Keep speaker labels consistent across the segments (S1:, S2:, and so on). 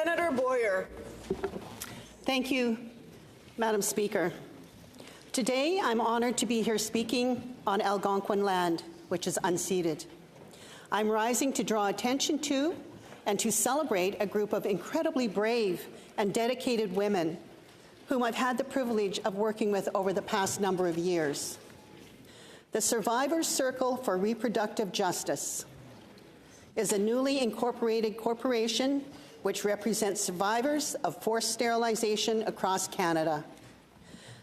S1: Senator Boyer.
S2: Thank you, Madam Speaker. Today, I'm honored to be here speaking on Algonquin land, which is unceded. I'm rising to draw attention to and to celebrate a group of incredibly brave and dedicated women whom I've had the privilege of working with over the past number of years. The Survivors Circle for Reproductive Justice is a newly incorporated corporation which represents survivors of forced sterilization across Canada.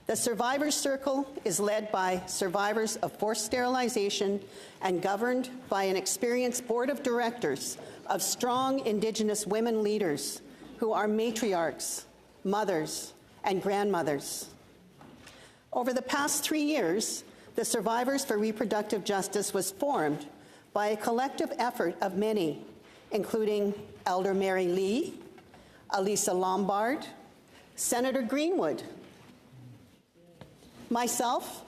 S2: The Survivors Circle is led by survivors of forced sterilization and governed by an experienced board of directors of strong Indigenous women leaders who are matriarchs, mothers, and grandmothers. Over the past 3 years, the Survivors for Reproductive Justice was formed by a collective effort of many, including Elder Mary Lee, Elisa Lombard, Senator Greenwood, myself,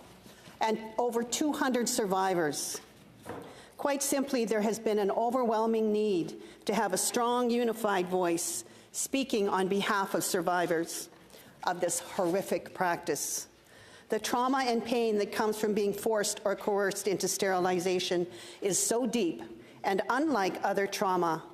S2: and over 200 survivors. Quite simply, there has been an overwhelming need to have a strong, unified voice speaking on behalf of survivors of this horrific practice. The trauma and pain that comes from being forced or coerced into sterilization is so deep and unlike other trauma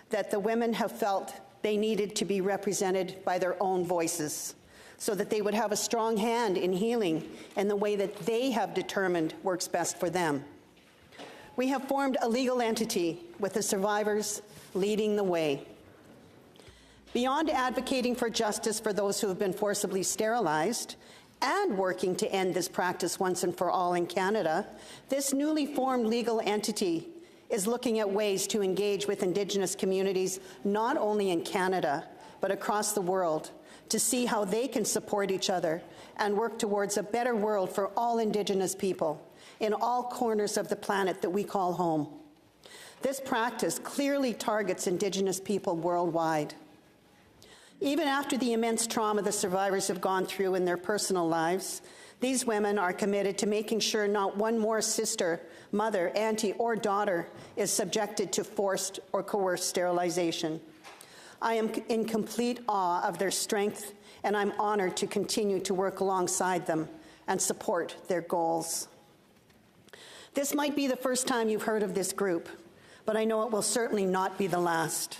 S2: that the women have felt they needed to be represented by their own voices so that they would have a strong hand in healing in the way that they have determined works best for them. We have formed a legal entity with the survivors leading the way. Beyond advocating for justice for those who have been forcibly sterilized and working to end this practice once and for all in Canada, this newly formed legal entity is looking at ways to engage with Indigenous communities not only in Canada, but across the world, to see how they can support each other and work towards a better world for all Indigenous people in all corners of the planet that we call home. This practice clearly targets Indigenous people worldwide. Even after the immense trauma the survivors have gone through in their personal lives, these women are committed to making sure not one more sister, mother, auntie, or daughter is subjected to forced or coerced sterilization. I am in complete awe of their strength, and I'm honored to continue to work alongside them and support their goals. This might be the first time you've heard of this group, but I know it will certainly not be the last.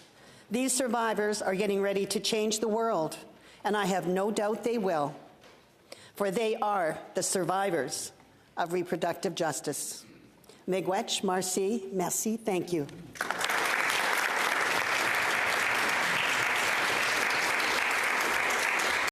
S2: These survivors are getting ready to change the world, and I have no doubt they will, for they are the survivors of reproductive justice. Miigwech, Marcy, merci, thank you.